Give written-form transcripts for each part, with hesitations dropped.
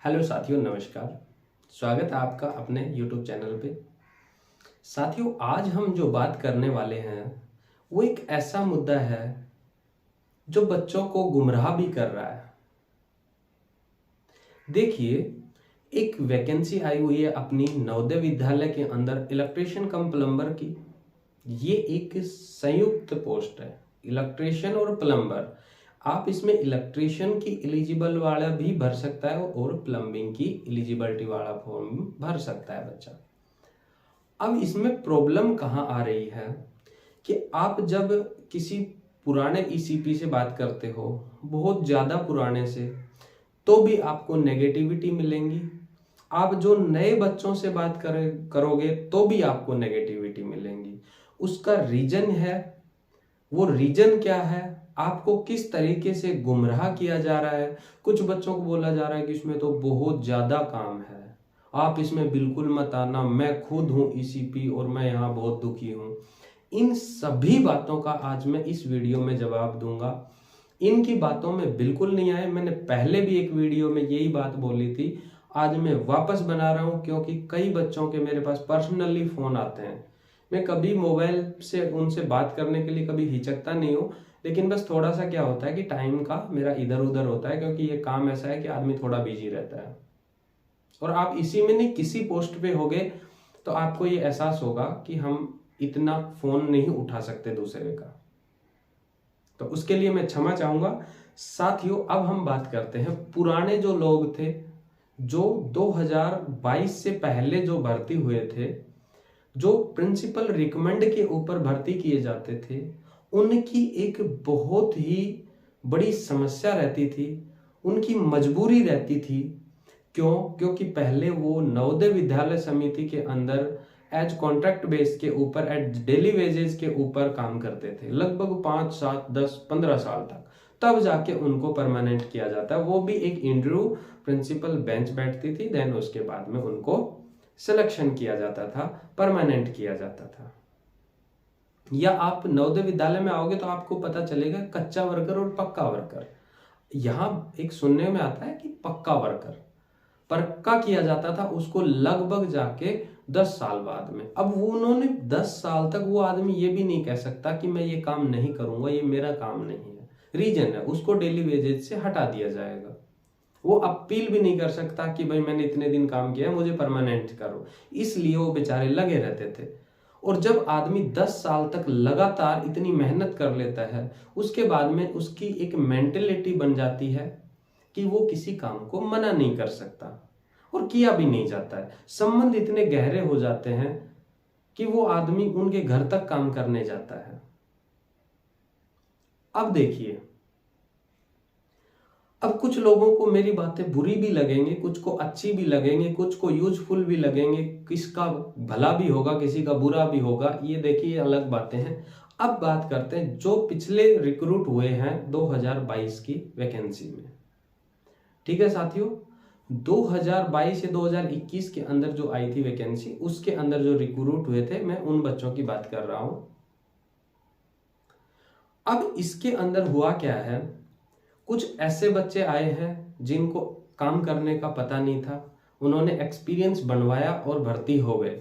Hello साथियों, नमस्कार। स्वागत है आपका अपने YouTube चैनल पे। साथियों, आज हम जो बात करने वाले हैं वो एक ऐसा मुद्दा है जो बच्चों को गुमराह भी कर रहा है। देखिए, एक वैकेंसी आई हुई है अपनी नवोदय विद्यालय के अंदर इलेक्ट्रीशियन कम प्लम्बर की। ये एक संयुक्त पोस्ट है, इलेक्ट्रीशियन और प्लम्बर। आप इसमें इलेक्ट्रीशियन की एलिजिबल वाला भी भर सकता है और प्लम्बिंग की एलिजिबिलिटी वाला फॉर्म भर सकता है बच्चा। अब इसमें प्रॉब्लम कहाँ आ रही है कि आप जब किसी पुराने ईसीपी से बात करते हो, बहुत ज़्यादा पुराने से, तो भी आपको नेगेटिविटी मिलेंगी। आप जो नए बच्चों से बात करोगे तो भी आपको नेगेटिविटी मिलेंगी। उसका रीजन है, वो रीजन क्या है, आपको किस तरीके से गुमराह किया जा रहा है। कुछ बच्चों को बोला जा रहा है कि इसमें तो बहुत ज़्यादा काम है, आप इसमें बिल्कुल मत आना, मैं खुद हूँ ईसीपी और मैं यहाँ बहुत दुखी हूँ। इन सभी बातों का आज मैं इस वीडियो में जवाब दूंगा। इनकी बातों में बिल्कुल नहीं आए। मैंने पहले भी एक वीडियो में यही बात बोली थी, आज मैं वापस बना रहा हूँ क्योंकि कई बच्चों के मेरे पास पर्सनली फ़ोन आते हैं। मैं कभी मोबाइल से उनसे बात करने के लिए कभी हिचकता नहीं हूँ, लेकिन बस थोड़ा सा क्या होता है कि टाइम का मेरा इधर उधर होता है, क्योंकि ये काम ऐसा है कि आदमी थोड़ा बिजी रहता है। और आप इसी में नहीं किसी पोस्ट पे होगे तो आपको ये एहसास होगा कि हम इतना फोन नहीं उठा सकते दूसरे का। तो उसके लिए मैं क्षमा चाहूंगा। साथियों, अब हम बात करते हैं पुराने जो लोग थे, जो 2022 से पहले जो भर्ती हुए थे, जो प्रिंसिपल रिकमेंड के ऊपर भर्ती किए जाते थे, उनकी एक बहुत ही बड़ी समस्या रहती थी, उनकी मजबूरी रहती थी। क्यों? क्योंकि पहले वो नवोदय विद्यालय समिति के अंदर एज कॉन्ट्रैक्ट बेस के ऊपर एज डेली वेजेस के ऊपर काम करते थे, लगभग 5, 7, 10, 15 साल तक। तब जाके उनको परमानेंट किया जाता है। वो भी एक इंटरव्यू प्रिंसिपल बेंच बैठती थी, देन उसके बाद में उनको सिलेक्शन किया जाता था, परमानेंट किया जाता था। या आप नवोदय विद्यालय में आओगे तो आपको पता चलेगा कच्चा वर्कर और पक्का वर्कर। यहाँ एक सुनने में आता है कि पक्का वर्कर पक्का किया जाता था उसको लगभग जाके 10 साल बाद में। अब वो उन्होंने 10 साल तक वो आदमी ये भी नहीं कह सकता कि मैं ये काम नहीं करूंगा, ये मेरा काम नहीं है। रीजन है, उसको डेली वेजेज से हटा दिया जाएगा। वो अपील भी नहीं कर सकता कि भाई मैंने इतने दिन काम किया है, मुझे परमानेंट करो। इसलिए वो बेचारे लगे रहते थे। और जब आदमी 10 साल तक लगातार इतनी मेहनत कर लेता है, उसके बाद में उसकी एक मेंटेलिटी बन जाती है कि वो किसी काम को मना नहीं कर सकता और किया भी नहीं जाता है। संबंध इतने गहरे हो जाते हैं कि वो आदमी उनके घर तक काम करने जाता है। अब देखिए, अब कुछ लोगों को मेरी बातें बुरी भी लगेंगी, कुछ को अच्छी भी लगेंगी, कुछ को यूजफुल भी लगेंगे, किसका भला भी होगा, किसी का बुरा भी होगा, ये देखिए अलग बातें हैं। अब बात करते हैं जो पिछले रिक्रूट हुए हैं 2022 की वैकेंसी में। ठीक है साथियों, 2022 या 2021 के अंदर जो आई थी वैकेंसी, उसके अंदर जो रिक्रूट हुए थे, मैं उन बच्चों की बात कर रहा हूं। अब इसके अंदर हुआ क्या है, कुछ ऐसे बच्चे आए हैं जिनको काम करने का पता नहीं था, उन्होंने एक्सपीरियंस बनवाया और भर्ती हो गए।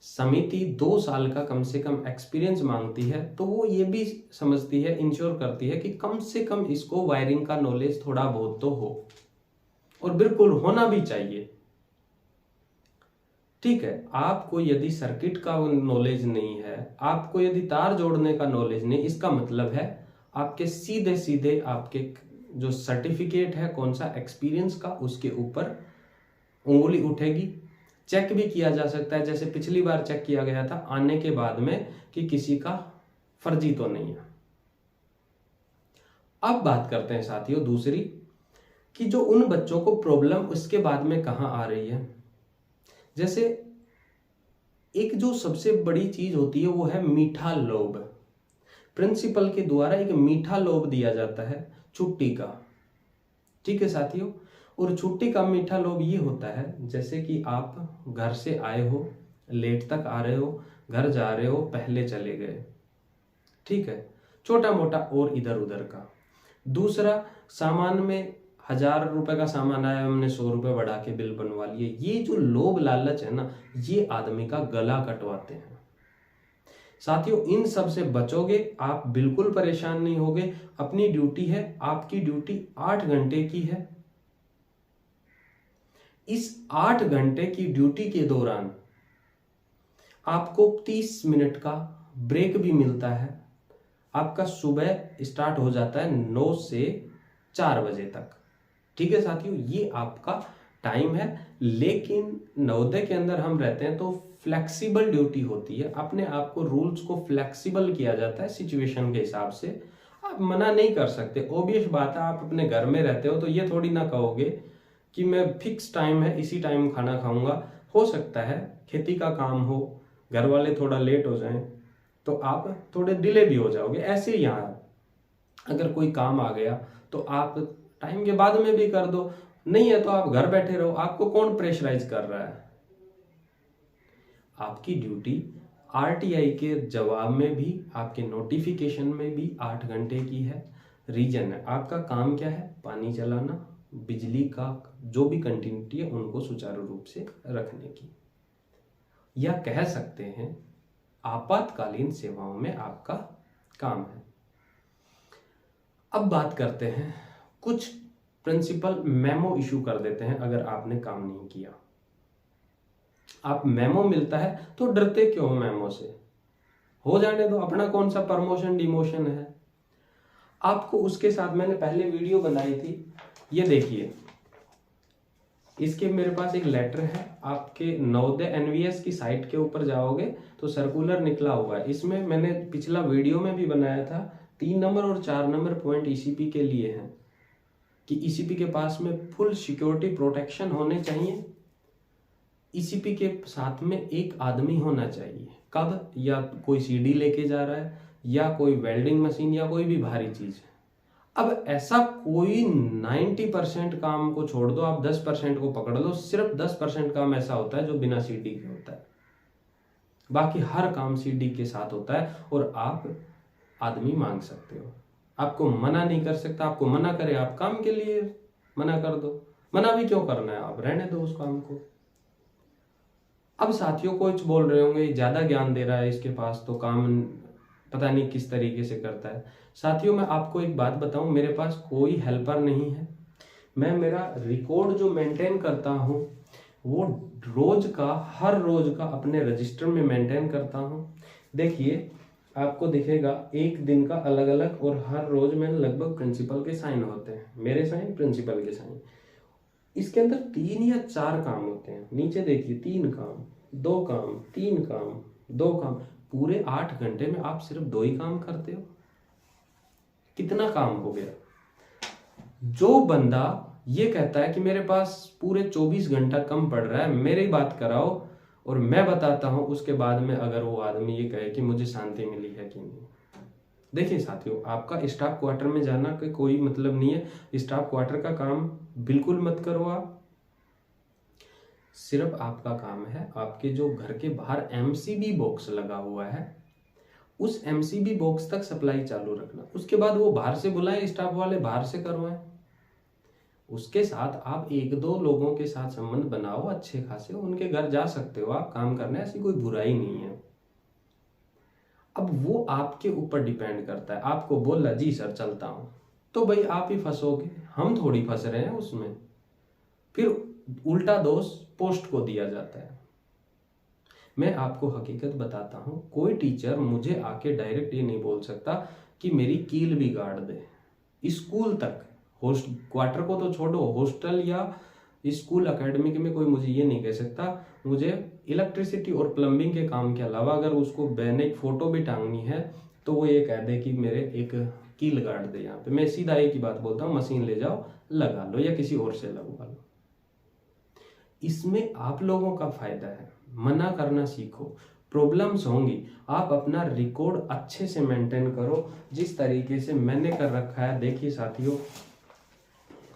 समिति 2 साल का कम से कम एक्सपीरियंस मांगती है, तो वो ये भी समझती है, इंश्योर करती है कि कम से कम इसको वायरिंग का नॉलेज थोड़ा बहुत तो हो, और बिल्कुल होना भी चाहिए। ठीक है, आपको यदि सर्किट का नॉलेज नहीं है, आपको यदि तार जोड़ने का नॉलेज नहीं, इसका मतलब है आपके सीधे सीधे आपके जो सर्टिफिकेट है कौन सा एक्सपीरियंस का, उसके ऊपर उंगली उठेगी। चेक भी किया जा सकता है, जैसे पिछली बार चेक किया गया था आने के बाद में कि किसी का फर्जी तो नहीं है। अब बात करते हैं साथियों दूसरी, कि जो उन बच्चों को प्रॉब्लम उसके बाद में कहां आ रही है। जैसे एक जो सबसे बड़ी चीज होती है वो है मीठा लोभ। प्रिंसिपल के द्वारा एक मीठा लोभ दिया जाता है छुट्टी का। ठीक है साथियों, और छुट्टी का मीठा लोभ ये होता है, जैसे कि आप घर से आए हो, लेट तक आ रहे हो, घर जा रहे हो, पहले चले गए, ठीक है, छोटा मोटा और इधर उधर का। दूसरा, सामान में 1000 रुपए का सामान आया, हमने 100 रुपए बढ़ा के बिल बनवा लिए। ये जो लोभ लालच है ना, ये आदमी का गला कटवाते हैं। साथियों, इन सब से बचोगे, आप बिल्कुल परेशान नहीं होगे। अपनी ड्यूटी है, आपकी ड्यूटी 8 घंटे की है। इस 8 घंटे की ड्यूटी के दौरान आपको 30 मिनट का ब्रेक भी मिलता है। आपका सुबह स्टार्ट हो जाता है 9 से 4 बजे तक। ठीक है साथियों, ये आपका टाइम है। लेकिन नवोदय के अंदर हम रहते हैं तो फ्लेक्सिबल ड्यूटी होती है। अपने आप को, रूल्स को फ्लेक्सिबल किया जाता है सिचुएशन के हिसाब से। आप मना नहीं कर सकते, ऑब्वियस बात है। आप अपने घर में रहते हो तो ये थोड़ी ना कहोगे कि मैं फिक्स टाइम है, इसी टाइम खाना खाऊंगा। हो सकता है खेती का काम हो, घर वाले थोड़ा लेट हो जाएं तो आप थोड़े डिले भी हो जाओगे। ऐसे ही यहाँ अगर कोई काम आ गया तो आप टाइम के बाद में भी कर दो, नहीं है तो आप घर बैठे रहो। आपको कौन प्रेशराइज कर रहा है? आपकी ड्यूटी आरटीआई के जवाब में भी, आपके नोटिफिकेशन में भी 8 घंटे की है। रीजन है, आपका काम क्या है? पानी चलाना, बिजली का जो भी कंटिन्यूटी है उनको सुचारू रूप से रखने की, या कह सकते हैं आपातकालीन सेवाओं में आपका काम है। अब बात करते हैं, कुछ प्रिंसिपल मेमो इशू कर देते हैं अगर आपने काम नहीं किया। आप मेमो मिलता है तो डरते क्यों हो मेमो से? हो जाने दो, अपना कौन सा प्रमोशन डिमोशन है। आपको उसके साथ मैंने पहले वीडियो बनाई थी, ये देखिए, इसके मेरे पास एक लेटर है। आपके नवोदय एनवीएस की साइट के ऊपर जाओगे तो सर्कुलर निकला हुआ है। इसमें मैंने पिछला वीडियो में भी बनाया था, 3 नंबर और 4 नंबर पॉइंट ईसीपी के लिए हैं कि ईसीपी के पास में फुल सिक्योरिटी प्रोटेक्शन होने चाहिए। ईसीपी के साथ में एक आदमी होना चाहिए। कब? या कोई सीडी लेके जा रहा है, या कोई वेल्डिंग मशीन, या कोई भी भारी चीज है। अब ऐसा कोई 90% काम को छोड़ दो, आप 10% को पकड़ लो। सिर्फ 10% काम ऐसा होता है जो बिना सीडी के होता है, बाकी हर काम सीडी के साथ होता है। और आप आदमी मांग सकते हो, आपको मना नहीं कर सकता। आपको मना करे, आप काम के लिए मना कर दो। मना भी क्यों करना है, आप रहने दो उस काम को। अब साथियों कुछ बोल रहे होंगे ज्यादा ज्ञान दे रहा है, इसके पास तो काम पता नहीं किस तरीके से करता है। साथियों, मैं आपको एक बात बताऊं, मेरे पास कोई हेल्पर नहीं है। मैं मेरा रिकॉर्ड जो मेंटेन करता हूं वो रोज का, हर रोज का अपने रजिस्टर में मेंटेन करता हूं। देखिए, आपको दिखेगा एक दिन का अलग अलग, और हर रोज में लगभग प्रिंसिपल के साइन होते हैं, मेरे साइन, प्रिंसिपल के साइन। इसके अंदर 3 या 4 काम होते हैं। नीचे देखिए, 3 काम, 2 काम, 3 काम, 2 काम। पूरे 8 घंटे में आप सिर्फ 2 ही काम करते हो। कितना काम हो गया? जो बंदा ये कहता है कि मेरे पास पूरे 24 घंटा कम पड़ रहा है, मेरी बात कराओ और मैं बताता हूं, उसके बाद में अगर वो आदमी ये कहे कि मुझे शांति मिली है कि नहीं। देखिए साथियों, आपका स्टाफ क्वार्टर में जाना का कोई मतलब नहीं है। स्टाफ क्वार्टर का काम बिल्कुल मत करो आप। सिर्फ आपका काम है, आपके जो घर के बाहर एमसीबी बॉक्स लगा हुआ है, उस एमसीबी बॉक्स तक सप्लाई चालू रखना। उसके बाद वो बाहर से बुलाए, स्टाफ वाले बाहर से करवाएं। उसके साथ आप 1-2 लोगों के साथ संबंध बनाओ अच्छे खासे, उनके घर जा सकते हो आप काम करने, ऐसी कोई बुराई नहीं है। अब वो आपके ऊपर डिपेंड करता है। आपको बोला जी सर चलता हूं, तो भाई आप ही फंसोगे, हम थोड़ी फंस रहे हैं उसमें। फिर उल्टा दोष पोस्ट को दिया जाता है। मैं आपको हकीकत बताता हूं, कोई टीचर मुझे आके डायरेक्ट ये नहीं बोल सकता कि मेरी कील भी गाड़ दे। स्कूल तक, होस्ट क्वार्टर को तो छोड़ो, हॉस्टल या स्कूल एकेडमिक में कोई मुझे ये नहीं कह सकता मुझे इलेक्ट्रिसिटी और प्लम्बिंग के काम के अलावा अगर उसको बैनर फोटो भी टांगनी है तो वो ये कह दे कि मेरे एक कील गाड़ दे। यहाँ पे मैं सीधा एक ही बात बोलता हूँ, मशीन ले जाओ लगा लो या किसी और से लगवा लो। इसमें आप लोगों का फायदा है, मना करना सीखो। प्रॉब्लम्स होंगी, आप अपना रिकॉर्ड अच्छे से मेंटेन करो जिस तरीके से मैंने कर रखा है। देखिए साथियों,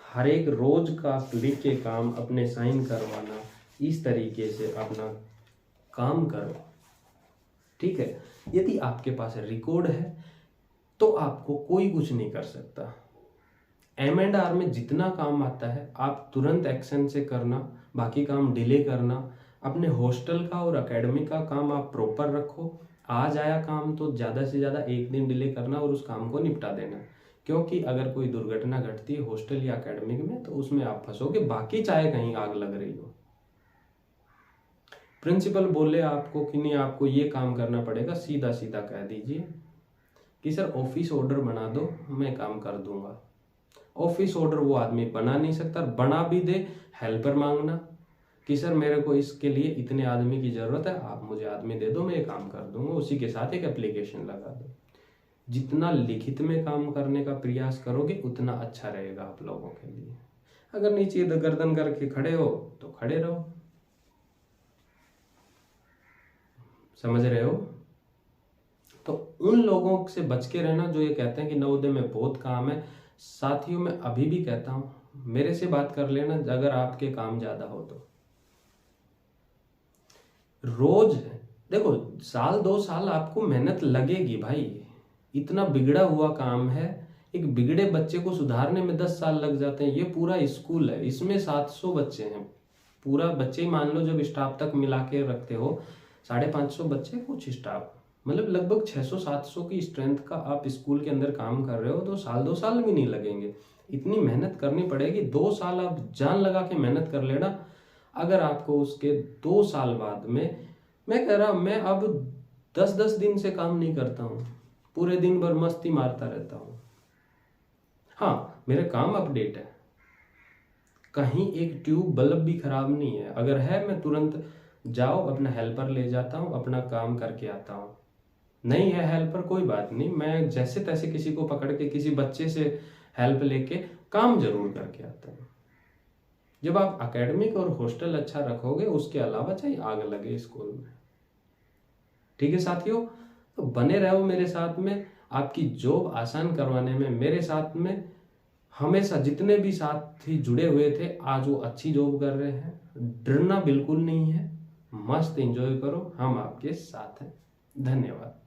हर एक रोज का लेके काम, अपने साइन करवाना, इस तरीके से अपना काम करो, ठीक है। यदि आपके पास रिकॉर्ड है तो आपको कोई कुछ नहीं कर सकता। M&R में जितना काम आता है आप तुरंत एक्शन से करना, बाकी काम डिले करना। अपने हॉस्टल का और एकेडमी का काम आप प्रॉपर रखो। आज आया काम तो ज़्यादा से ज़्यादा एक दिन डिले करना और उस काम को निपटा देना, क्योंकि अगर कोई दुर्घटना घटती है हॉस्टल या एकेडमिक में तो उसमें आप फंसोगे, बाकी चाहे कहीं आग लग रही हो। प्रिंसिपल बोले आपको कि नहीं आपको ये काम करना पड़ेगा, सीधा सीधा कह दीजिए कि सर ऑफिस ऑर्डर बना दो, मैं काम कर दूंगा। ऑफिस ऑर्डर वो आदमी बना नहीं सकता, बना भी दे हेल्पर मांगना कि सर मेरे को इसके लिए इतने आदमी की ज़रूरत है, आप मुझे आदमी दे दो, मैं ये काम कर दूंगा। उसी के साथ एक एप्लीकेशन लगा दो। जितना लिखित में काम करने का प्रयास करोगे उतना अच्छा रहेगा आप लोगों के लिए। अगर नीचे गर्दन करके खड़े हो तो खड़े रहो। समझ रहे हो? तो उन लोगों से बच के रहना जो ये कहते हैं कि नवोदय में बहुत काम है। साथियों, मैं अभी भी कहता हूं, मेरे से बात कर लेना अगर आपके काम ज्यादा हो तो। रोज देखो, साल 2 साल आपको मेहनत लगेगी भाई, इतना बिगड़ा हुआ काम है। एक बिगड़े बच्चे को सुधारने में 10 साल लग जाते हैं। ये पूरा स्कूल है, इसमें 700 बच्चे हैं। पूरा बच्चे ही मान लो, जब स्टाफ तक मिला के रखते हो 550 बच्चे, कुछ स्टाफ, मतलब लगभग 600-700 की स्ट्रेंथ का आप स्कूल के अंदर काम कर रहे हो, तो साल 2 साल भी नहीं लगेंगे। इतनी मेहनत करनी पड़ेगी। 2 साल आप जान लगा के मेहनत कर लेना। अगर आपको उसके 2 साल बाद में, मैं कह रहा हूं, मैं अब 10-10 दिन से काम नहीं करता हूं, पूरे दिन भर मस्ती मारता रहता हूं। हाँ, मेरे काम अपडेट है, कहीं एक ट्यूब बल्ब भी खराब नहीं है। अगर है मैं तुरंत जाओ अपना हेल्पर ले जाता हूँ, अपना काम करके आता हूँ। नहीं है हेल्पर, कोई बात नहीं, मैं जैसे तैसे किसी को पकड़ के किसी बच्चे से हेल्प लेके काम जरूर करके आता हूँ। जब आप एकेडमिक और हॉस्टल अच्छा रखोगे, उसके अलावा चाहे आग लगे स्कूल में। ठीक है साथियों, तो बने रहो मेरे साथ में, आपकी जॉब आसान करवाने में मेरे साथ में। हमेशा जितने भी साथी जुड़े हुए थे, आज वो अच्छी जॉब कर रहे हैं। डरना बिल्कुल नहीं है, मस्त एंजॉय करो, हम आपके साथ हैं। धन्यवाद।